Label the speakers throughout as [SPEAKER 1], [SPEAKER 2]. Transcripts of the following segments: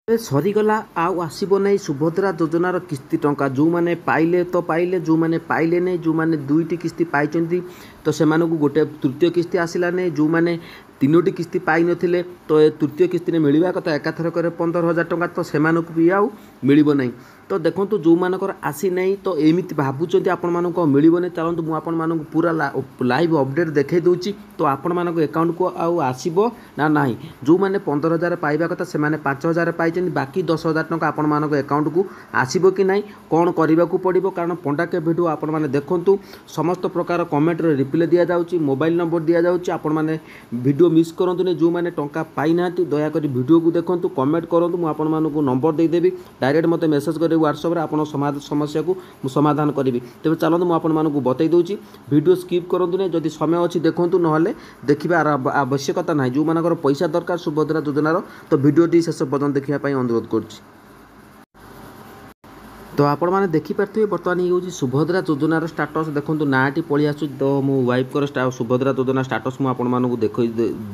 [SPEAKER 1] ସରିଗଲା ଆଉ ଆସିବ ନାହିଁ ସୁଭଦ୍ରା ଯୋଜନାର କିସ୍ତି ଟଙ୍କା। ଯେଉଁମାନେ ପାଇଲେ ତ ପାଇଲେ, ଯେଉଁମାନେ ପାଇଲେ ନାହିଁ, ଯେଉଁମାନେ ଦୁଇଟି କିସ୍ତି ପାଇଛନ୍ତି ତ ସେମାନଙ୍କୁ ଗୋଟେ ତୃତୀୟ କିସ୍ତି ଆସିଲା ନାହିଁ। ଯେଉଁମାନେ ତିନୋଟି କିସ୍ତି ପାଇନଥିଲେ ତ ଏ ତୃତୀୟ କିସ୍ତିରେ ମିଳିବା କଥା ଏକାଥରକରେ 15,000 ଟଙ୍କା, ତ ସେମାନଙ୍କୁ ବି ଆଉ ମିଳିବ ନାହିଁ। ତ ଦେଖନ୍ତୁ ଯେଉଁମାନଙ୍କର ଆସିନାହିଁ ତ ଏମିତି ଭାବୁଛନ୍ତି ଆପଣମାନଙ୍କୁ ଆଉ ମିଳିବନି, ଚାଲନ୍ତୁ ମୁଁ ଆପଣମାନଙ୍କୁ ପୁରା ଲାଇଭ୍ ଅପଡ଼େଟ୍ ଦେଖାଇ ଦେଉଛି। ତ ଆପଣମାନଙ୍କ ଆକାଉଣ୍ଟକୁ ଆଉ ଆସିବ ନା ନାହିଁ। ଯେଉଁମାନେ 15,000 ପାଇବା କଥା ସେମାନେ 5,000 ପାଇଛନ୍ତି, ବାକି 10,000 ଟଙ୍କା ଆପଣମାନଙ୍କ ଆକାଉଣ୍ଟକୁ ଆସିବ କି ନାହିଁ, କ'ଣ କରିବାକୁ ପଡ଼ିବ। କାରଣ ପଣ୍ଡାକେ ଭିଡ଼ିଓ ଆପଣମାନେ ଦେଖନ୍ତୁ, ସମସ୍ତ ପ୍ରକାର କମେଣ୍ଟରେ ରିପ୍ଲାଏ ଦିଆଯାଉଛି, ମୋବାଇଲ୍ ନମ୍ବର ଦିଆଯାଉଛି। ଆପଣମାନେ ଭିଡ଼ିଓ ମିସ୍ କରନ୍ତୁନି। ଯେଉଁମାନେ ଟଙ୍କା ପାଇନାହାନ୍ତି ଦୟାକରି ଭିଡ଼ିଓକୁ ଦେଖନ୍ତୁ, କମେଣ୍ଟ କରନ୍ତୁ, ମୁଁ ଆପଣମାନଙ୍କୁ ନମ୍ବର ଦେଇଦେବି। ଡାଇରେକ୍ଟ ମୋତେ ମେସେଜ୍ କରିବେ ହ୍ୱାଟ୍ସଆପ୍ରେ, ଆପଣ ସମସ୍ୟାକୁ ମୁଁ ସମାଧାନ କରିବି। ତେବେ ଚାଲନ୍ତୁ ମୁଁ ଆପଣମାନଙ୍କୁ ବତାଇ ଦେଉଛି, ଭିଡ଼ିଓ ସ୍କିପ୍ କରନ୍ତୁ ନାହିଁ। ଯଦି ସମୟ ଅଛି ଦେଖନ୍ତୁ, ନହେଲେ ଦେଖିବାର ଆବଶ୍ୟକତା ନାହିଁ। ଯେଉଁମାନଙ୍କର ପଇସା ଦରକାର ସୁଭଦ୍ରା ଯୋଜନାର ତ ଭିଡ଼ିଓଟି ଶେଷ ପର୍ଯ୍ୟନ୍ତ ଦେଖିବା ପାଇଁ ଅନୁରୋଧ କରୁଛି। ତ ଆପଣମାନେ ଦେଖିପାରୁଥିବେ ବର୍ତ୍ତମାନ ଇଏ ହେଉଛି ସୁଭଦ୍ରା ଯୋଜନାର ଷ୍ଟାଟସ୍। ଦେଖନ୍ତୁ ନାଁଟି ପଳେଇ ଆସୁଛି, ତ ମୋ ୱାଇଫ୍ଙ୍କର ସୁଭଦ୍ରା ଯୋଜନା ଷ୍ଟାଟସ୍ ମୁଁ ଆପଣମାନଙ୍କୁ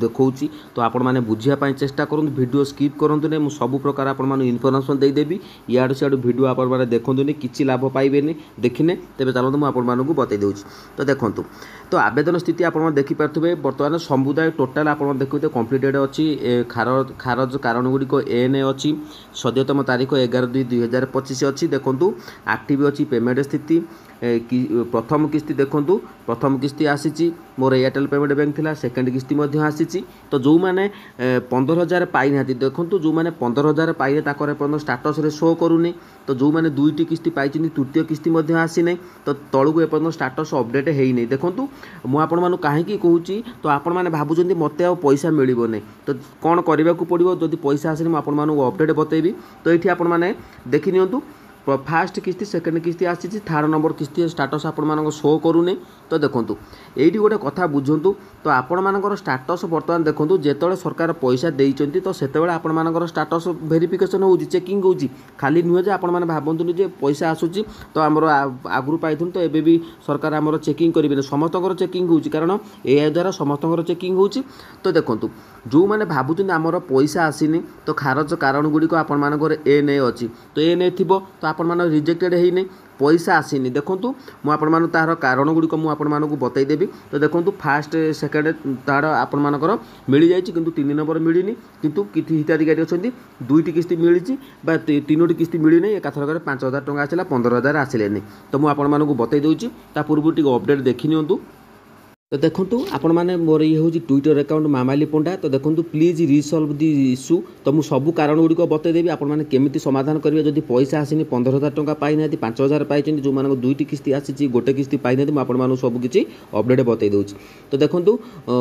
[SPEAKER 1] ଦେଖାଉଛି। ତ ଆପଣମାନେ ବୁଝିବା ପାଇଁ ଚେଷ୍ଟା କରନ୍ତୁ, ଭିଡ଼ିଓ ସ୍କିପ୍ କରନ୍ତୁନି। ମୁଁ ସବୁ ପ୍ରକାର ଆପଣମାନଙ୍କୁ ଇନଫର୍ମେସନ୍ ଦେଇଦେବି। ଇଆଡ଼ୁ ସିଆଡ଼ୁ ଭିଡ଼ିଓ ଆପଣମାନେ ଦେଖନ୍ତୁନି, କିଛି ଲାଭ ପାଇବେନି ଦେଖିନେ। ତେବେ ଚାଲନ୍ତୁ ମୁଁ ଆପଣମାନଙ୍କୁ ବତାଇ ଦେଉଛି। ତ ଦେଖନ୍ତୁ, ତ ଆବେଦନ ସ୍ଥିତି ଆପଣମାନେ ଦେଖିପାରୁଥିବେ ବର୍ତ୍ତମାନ ସମୁଦାୟ ଟୋଟାଲ୍ ଆପଣମାନେ ଦେଖୁଥିବେ କମ୍ପ୍ଲିଟେଡ଼ ଅଛି। ଖାରଜ କାରଣ ଗୁଡ଼ିକ ଏନ୍ ଅଛି। ସଦ୍ୟତମ ତାରିଖ 11/2/2025 ଅଛି। ଦେଖନ୍ତୁ ଆକ୍ଟିଭ୍ ଅଛି ପେମେଣ୍ଟ ସ୍ଥିତି। ପ୍ରଥମ କିସ୍ତି ଦେଖନ୍ତୁ, ପ୍ରଥମ କିସ୍ତି ଆସିଛି ମୋର ଏୟାରଟେଲ୍ ପେମେଣ୍ଟ ବ୍ୟାଙ୍କ ଥିଲା। ସେକେଣ୍ଡ କିସ୍ତି ମଧ୍ୟ ଆସିଛି। ତ ଯେଉଁମାନେ 15,000 ପାଇନାହାନ୍ତି ଦେଖନ୍ତୁ, ଯେଉଁମାନେ 15,000 ପାଇଲେ ତାଙ୍କର ଏପର୍ଯ୍ୟନ୍ତ ଷ୍ଟାଟସ୍ରେ ଶୋ କରୁନି। ତ ଯେଉଁମାନେ ଦୁଇଟି କିସ୍ତି ପାଇଛନ୍ତି ତୃତୀୟ କିସ୍ତି ମଧ୍ୟ ଆସିନାହିଁ। ତ ତଳକୁ ଏପର୍ଯ୍ୟନ୍ତ ଷ୍ଟାଟସ୍ ଅପଡ଼େଟ୍ ହେଇନାହିଁ। ଦେଖନ୍ତୁ ମୁଁ ଆପଣମାନଙ୍କୁ କାହିଁକି କହୁଛି, ତ ଆପଣମାନେ ଭାବୁଛନ୍ତି ମୋତେ ଆଉ ପଇସା ମିଳିବ ନାହିଁ, ତ କ'ଣ କରିବାକୁ ପଡ଼ିବ। ଯଦି ପଇସା ଆସିନି ମୁଁ ଆପଣମାନଙ୍କୁ ଅପଡ଼େଟ୍ ବତେଇବି। ତ ଏଇଠି ଆପଣମାନେ ଦେଖିନିଅନ୍ତୁ, ଫାଷ୍ଟ କିସ୍ତି ସେକେଣ୍ଡ କିସ୍ତି ଆସିଛି, ଥାର୍ଡ଼ ନମ୍ବର କିସ୍ତି ଷ୍ଟାଟସ୍ ଆପଣମାନଙ୍କ ଶୋ କରୁନି। ତ ଦେଖନ୍ତୁ ଏଇଠି ଗୋଟେ କଥା ବୁଝନ୍ତୁ, ତ ଆପଣମାନଙ୍କର ଷ୍ଟାଟସ୍ ବର୍ତ୍ତମାନ ଦେଖନ୍ତୁ, ଯେତେବେଳେ ସରକାର ପଇସା ଦେଇଛନ୍ତି ତ ସେତେବେଳେ ଆପଣମାନଙ୍କର ଷ୍ଟାଟସ୍ ଭେରିଫିକେସନ୍ ହେଉଛି, ଚେକିଂ ହେଉଛି। ଖାଲି ନୁହେଁ ଯେ ଆପଣମାନେ ଭାବନ୍ତୁନି ଯେ ପଇସା ଆସୁଛି ତ ଆମର ଆଗରୁ ପାଇଥିଲୁ ତ ଏବେ ବି ସରକାର ଆମର ଚେକିଂ କରିବେନି। ସମସ୍ତଙ୍କର ଚେକିଂ ହେଉଛି, କାରଣ ଏହା ଦ୍ୱାରା ସମସ୍ତଙ୍କର ଚେକିଂ ହେଉଛି। ତ ଦେଖନ୍ତୁ ଯେଉଁମାନେ ଭାବୁଛନ୍ତି ଆମର ପଇସା ଆସିନି ତ ଖାରଜ କାରଣ ଗୁଡ଼ିକ ଆପଣମାନଙ୍କର ଏନ୍ ଅଛି। ତ ଏନ୍ ଥିବ ତ ଆପଣମାନଙ୍କର ରିଜେକ୍ଟେଡ଼୍ ହେଇନି, ପଇସା ଆସିନି। ଦେଖନ୍ତୁ ମୁଁ ଆପଣମାନଙ୍କୁ ତାହାର କାରଣ ଗୁଡ଼ିକ ମୁଁ ଆପଣମାନଙ୍କୁ ବତାଇ ଦେବି। ତ ଦେଖନ୍ତୁ ଫାଷ୍ଟ ସେକେଣ୍ଡ ଥାର୍ଡ଼ ଆପଣମାନଙ୍କର ମିଳିଯାଇଛି, କିନ୍ତୁ 3 ନମ୍ବର ମିଳିନି। କିନ୍ତୁ କିଛି ହିତାଧିକାରୀ ଅଛନ୍ତି ଦୁଇଟି କିସ୍ତି ମିଳିଛି ବା ତିନୋଟି କିସ୍ତି ମିଳିନି। ଏକାଥରକରେ 5,000 ଟଙ୍କା ଆସିଲା, 15,000 ଆସିଲେନି। ତ ମୁଁ ଆପଣମାନଙ୍କୁ ବତାଇ ଦେଉଛି, ତା ପୂର୍ବରୁ ଟିକେ ଅପଡ଼େଟ୍ ଦେଖିନିଅନ୍ତୁ। ତ ଦେଖନ୍ତୁ ଆପଣମାନେ ମୋର ଇଏ ହେଉଛି ଟ୍ୱିଟର ଆକାଉଣ୍ଟ ମାମାଲି ପଣ୍ଡା। ତ ଦେଖନ୍ତୁ ପ୍ଲିଜ୍ ରିସଲ୍ଭ ଦି ଇସ୍ୟୁ। ତ ମୁଁ ସବୁ କାରଣ ଗୁଡ଼ିକ ବତାଇଦେବି, ଆପଣମାନେ କେମିତି ସମାଧାନ କରିବେ। ଯଦି ପଇସା ଆସିନି 15,000 ଟଙ୍କା ପାଇନାହାନ୍ତି, 5,000 ପାଇଛନ୍ତି, ଯେଉଁମାନଙ୍କୁ ଦୁଇଟି କିସ୍ତି ଆସିଛି ଗୋଟେ କିସ୍ତି ପାଇନାହାନ୍ତି, ମୁଁ ଆପଣମାନଙ୍କୁ ସବୁ କିଛି ଅପଡ଼େଟ୍ ବତାଇ ଦେଉଛି। ତ ଦେଖନ୍ତୁ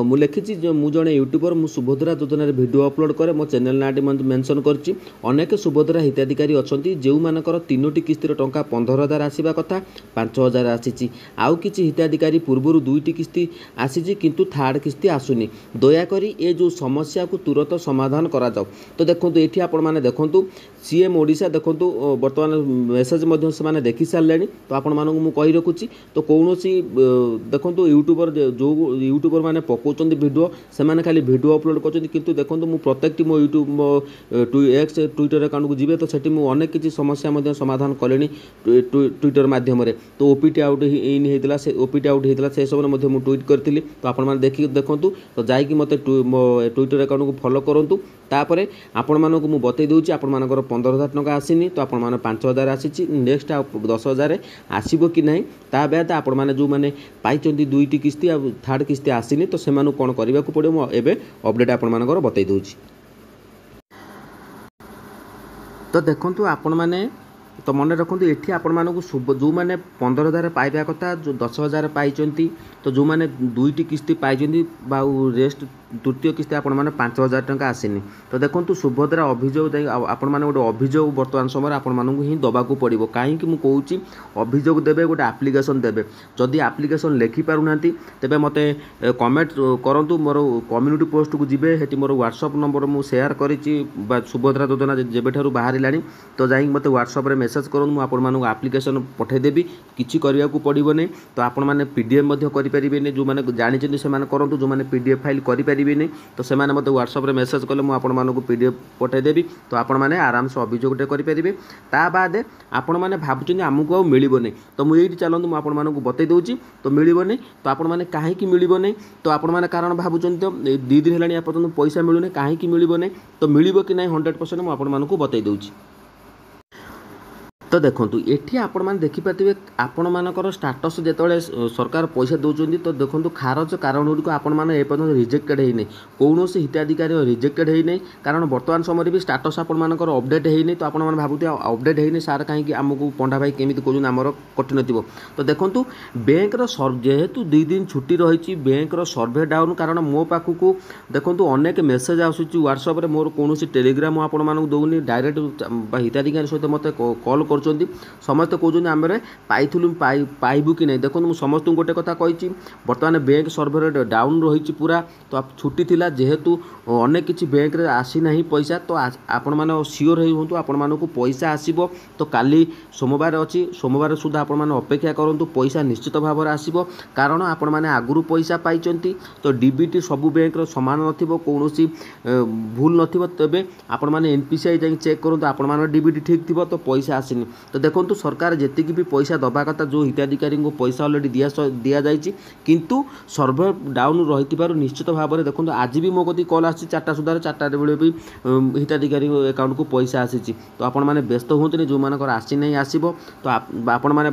[SPEAKER 1] ମୁଁ ଲେଖିଛି ଯେ ମୁଁ ଜଣେ ୟୁଟ୍ୟୁବର, ମୁଁ ସୁଭଦ୍ରା ଯୋଜନାରେ ଭିଡ଼ିଓ ଅପଲୋଡ଼ କରେ। ମୋ ଚ୍ୟାନେଲ୍ ନାଁଟି ମେନସନ୍ କରିଛି। ଅନେକ ସୁଭଦ୍ରା ହିତାଧିକାରୀ ଅଛନ୍ତି ଯେଉଁମାନଙ୍କର ତିନୋଟି କିସ୍ତିର ଟଙ୍କା 15,000 ଆସିବା କଥା 5,000 ଆସିଛି। ଆଉ କିଛି ହିତାଧିକାରୀ ପୂର୍ବରୁ ଦୁଇଟି କିସ୍ତି ଆସିଛି କିନ୍ତୁ ଥାର୍ଡ଼ କିସ୍ତି ଆସୁନି। ଦୟାକରି ଏ ଯେଉଁ ସମସ୍ୟାକୁ ତୁରନ୍ତ ସମାଧାନ କରାଯାଉ। ତ ଦେଖନ୍ତୁ ଏଠି ଆପଣମାନେ ଦେଖନ୍ତୁ ସିଏମ୍ ଓଡ଼ିଶା ଦେଖନ୍ତୁ ବର୍ତ୍ତମାନ ମେସେଜ୍ ମଧ୍ୟ ସେମାନେ ଦେଖି ସାରିଲେଣି। ତ ଆପଣମାନଙ୍କୁ ମୁଁ କହି ରଖୁଛି, ତ କୌଣସି ଦେଖନ୍ତୁ ୟୁଟ୍ୟୁବର ଯେଉଁ ୟୁଟ୍ୟୁବର ମାନେ ପକାଉଛନ୍ତି ଭିଡ଼ିଓ, ସେମାନେ ଖାଲି ଭିଡ଼ିଓ ଅପଲୋଡ଼ କରୁଛନ୍ତି। କିନ୍ତୁ ଦେଖନ୍ତୁ ମୁଁ ପ୍ରତ୍ୟେକଟି ମୋ ୟୁଟ୍ୟୁବ ମୋ ଏକ୍ସ ଟ୍ୱିଟର ଆକାଉଣ୍ଟକୁ ଯିବେ, ତ ସେଠି ମୁଁ ଅନେକ କିଛି ସମସ୍ୟା ମଧ୍ୟ ସମାଧାନ କଲେଣି ଟ୍ୱିଟର ମାଧ୍ୟମରେ। ତ ଓପିଟି ଆଉଟ୍ ଇନ୍ ହେଇଥିଲା, ସେ ଓପିଟି ଆଉଟ୍ ହେଇଥିଲା, ସେ ସବୁରେ ମଧ୍ୟ ମୁଁ ଟ୍ୱିଟ୍ କରିଥିଲି। ତ ଆପଣମାନେ ଦେଖିକି ଦେଖନ୍ତୁ, ତ ଯାଇକି ମୋତେ ମୋ ଟ୍ୱିଟର ଆକାଉଣ୍ଟକୁ ଫଲୋ କରନ୍ତୁ। ତାପରେ ଆପଣମାନଙ୍କୁ ମୁଁ ବତାଇ ଦେଉଛି ଆପଣମାନଙ୍କର 15,000 ଟଙ୍କା ଆସିନି, ତ ଆପଣମାନେ 5,000 ଆସିଛି। ନେକ୍ସଟ ଆଉ 10,000 ଆସିବ କି ନାହିଁ, ତା ବାଦ ଆପଣମାନେ ଯେଉଁମାନେ ପାଇଛନ୍ତି ଦୁଇଟି କିସ୍ତି ଆଉ ଥାର୍ଡ଼ କିସ୍ତି ଆସିନି, ତ ସେମାନଙ୍କୁ କ'ଣ କରିବାକୁ ପଡ଼ିବ ମୁଁ ଏବେ ଅପଡ଼େଟ୍ ଆପଣମାନଙ୍କର ବତାଇ ଦେଉଛି। ତ ଦେଖନ୍ତୁ ଆପଣମାନେ ତ ମନେ ରଖନ୍ତୁ ଏଠି ଆପଣମାନଙ୍କୁ ଯେଉଁମାନେ 15,000 ପାଇବା କଥା 10,000 ପାଇଛନ୍ତି, ତ ଯେଉଁମାନେ ଦୁଇଟି କିସ୍ତି ପାଇଛନ୍ତି ବା ଆଉ ରେଷ୍ଟ ତୃତୀୟ କିସ୍ତି ଆପଣମାନେ 5,000 ଟଙ୍କା ଆସିନି। ତ ଦେଖନ୍ତୁ ସୁଭଦ୍ରା ଅଭିଯୋଗ ଯାଇ ଆପଣମାନେ ଗୋଟେ ଅଭିଯୋଗ ବର୍ତ୍ତମାନ ସମୟରେ ଆପଣମାନଙ୍କୁ ହିଁ ଦେବାକୁ ପଡ଼ିବ। କାହିଁକି ମୁଁ କହୁଛି ଅଭିଯୋଗ ଦେବେ, ଗୋଟେ ଆପ୍ଲିକେସନ୍ ଦେବେ। ଯଦି ଆପ୍ଲିକେସନ୍ ଲେଖିପାରୁନାହାନ୍ତି ତେବେ ମୋତେ କମେଣ୍ଟ କରନ୍ତୁ, ମୋର କମ୍ୟୁନିଟି ପୋଷ୍ଟକୁ ଯିବେ, ସେଠି ମୋର ହ୍ୱାଟ୍ସଆପ୍ ନମ୍ବର ମୁଁ ସେୟାର କରିଛି ବା ସୁଭଦ୍ରା ଯୋଜନା ଯେବେଠାରୁ ବାହାରିଲାଣି। ତ ଯାଇକି ମୋତେ ହ୍ୱାଟ୍ସଆପ୍ରେ ମେସେଜ୍ କରନ୍ତୁ, ମୁଁ ଆପଣମାନଙ୍କୁ ଆପ୍ଲିକେସନ୍ ପଠାଇଦେବି। କିଛି କରିବାକୁ ପଡ଼ିବନି। ତ ଆପଣମାନେ PDF ମଧ୍ୟ କରିପାରିବେନି, ଯେଉଁମାନେ ଜାଣିଛନ୍ତି ସେମାନେ କରନ୍ତୁ, ଯେଉଁମାନେ PDF ଫାଇଲ୍ କରିପାରିବେ पारिबिनी तो से मते व्हाट्सएप रे मेसेज कले मु आपण मानकु पीडीएफ पठाइदेवी तो आपण माने आराम से अभियोगटे करेंगे ता बाद आपण मैंने भावुँ आमको आउ मिलनी तो मुझे चलते मुझे आपण मानक बतई दूसरी तो मिलनी तो आपण मैंने कहीं मिलनी तो आपण मैंने कारण भावुँ तो 2 दिन है पर्यटन पैसा मिलूनी कहीं मिलनी तो मिल कि ना 100% मुझे आपण मानक बतई दूसरी। तो देखो ये आपण मैंने देखिपारे आपण मानकर स्टाटस जिते सरकार पैसा दौरान तो देखो खारज कारण गुड़िक आपण मैंने एपर्तन रिजेक्टेड होना कौन से हिताधिकारी रिजेक्टेड होना कारण बर्तमान समय भी स्टाटस आपण मानकर अपडेट होनी तो आपण मैंने भावुथे अपडेट होनी सार कहीं आमको पंडा भाई केमी कहूँ आमर कठिन थी तो देखो बैंक जेहेतु 2 दिन छुट्टी रही बैंक सर्वे डाउन कारण मो पाखक देखो अनेक मेसेज आसूँ व्हाट्सएप रे मोर कौन टेलीग्राम आपण मानक दौनी डायरेक्ट हिताधिकारी सहित मत कॉल कर समस्त कहते आम पाइलु पाइबू कि नहीं देखो मुझे समस्त गोटे कथा कही बर्तमान बैंक सर्वर डाउन रही पूरा तो छुट्टी थिला जेहेतु अनेक किसी बैंक रे आसी ना पैसा तो आपण मैंने सियोर हूँ आपण मानक पैसा आसब तो काली सोमवार अच्छी सोमवार सुधा आपण मैंने अपेक्षा करूँ पैसा निश्चित भाव में आसब कारण आपण मैंने आगु पैसा पाई तो डीबीटी सबू बैंक सामान नौन भूल न तेज आपण मैंने एनपीसीआई जाए चेक करूँ आपण मान डीबीटी ठीक थी तो पैसा आसनी तो देखो सरकार जी भी पैसा दबा कथा जो हिताधिकारी को पैसा अलरेडी दि जाए किंतु सर्वर डाउन रही निश्चित भाव में देखो आज भी मो कती कॉल आसी 4टा सुधा 4टा बेले भी हिताधिकारी अकाउंट को पैसा आसी तो आपण मैंने व्यस्त हूँ जो मानकर आसी नहीं आसब तो आपण मैंने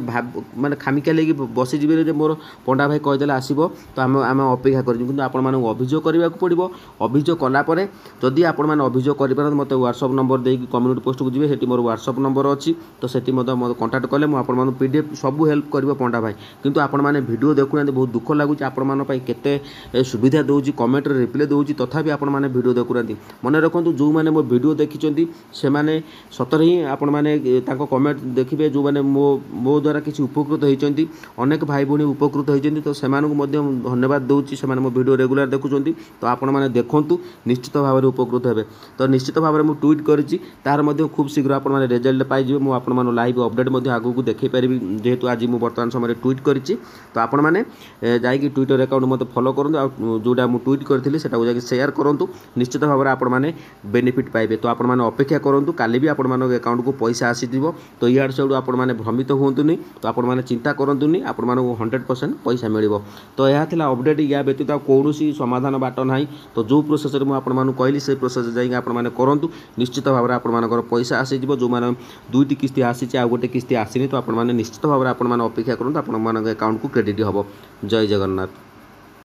[SPEAKER 1] माने खामिका लेकिन बसीजे मोर पंडा भाई कहीदे आसब तो आम अपेक्षा कर आपण मानक अभियोग करने को पड़ो अभियोग कलापर जदि आपण मैंने अभियोग कर मत व्हाट्सएप नंबर देकी कम्युनिटी पोस्ट को जी मोर व्हाट्सएप नंबर अच्छी तो सेठी मत कंटाक्ट कले मुझे पीडीएफ सब हेल्प कर पंडा भाई किंतु आपण मैंने वीडियो देखुना बहुत दुख लगुच आपण केते सुविधा दूसरी कमेंट रिप्लाई दूसरी तथापि आपण मैंने वीडियो देखुना मन रखु जो मैंने मो वीडियो देखी से मैंने सतर ही आपण मैंने कमेंट देखिए जो मैंने मो द्वारा किसी उपकृत होती अनेक भाई भौणी उपकृत होती तो से धन्यवाद दूसरी से मो वीडियो रेगुलर देखुं तो आपण मैंने देखूँ निश्चित भाव में उपकृत हे तो निश्चित भाव में मुझे ट्वीट करी तार खूब शीघ्र आप रिजल्ट पाइबे मुझे आपण लाइव अपडेट आगू देखी पारि जेहेतु आज मुझे बर्तमान समय ट्वीट करी तो आपण मैंने जाकि ट्विटर अकाउंट मत फॉलो करूँ जोटा मुझे ट्वीट करी से शेयर करूँ निश्चित भाव में आपण मैंने बेनिफिट पाइबे तो आपण मैंने अपेक्षा करूँ काली भी आपण अकाउंट को पैसा आसीथिबो तो इयाड़ से आपण मैंने भ्रमित हुंतुनी तो आपण मैंने चिंता करंतुनी आपण मानक 100% पैसा मिलिबो तो यह थिला अपडेट या व्यतीत कौन समाधान बाट ना तो जो प्रोसेस मुझे आपण मानक कहली से प्रोसेस जाकि आपण मैंने करंतु निश्चित भाव में आपण मानकर पैसा आसीजिवो जो माने 2टी किस्ती आसी आ गोटे किस्ती आसीनी तो आपण मैंने निश्चित भाव में आपण मैंने अपेक्षा करूँ आपण मानक अकाउंट को क्रेडिट हम। जय जगन्नाथ।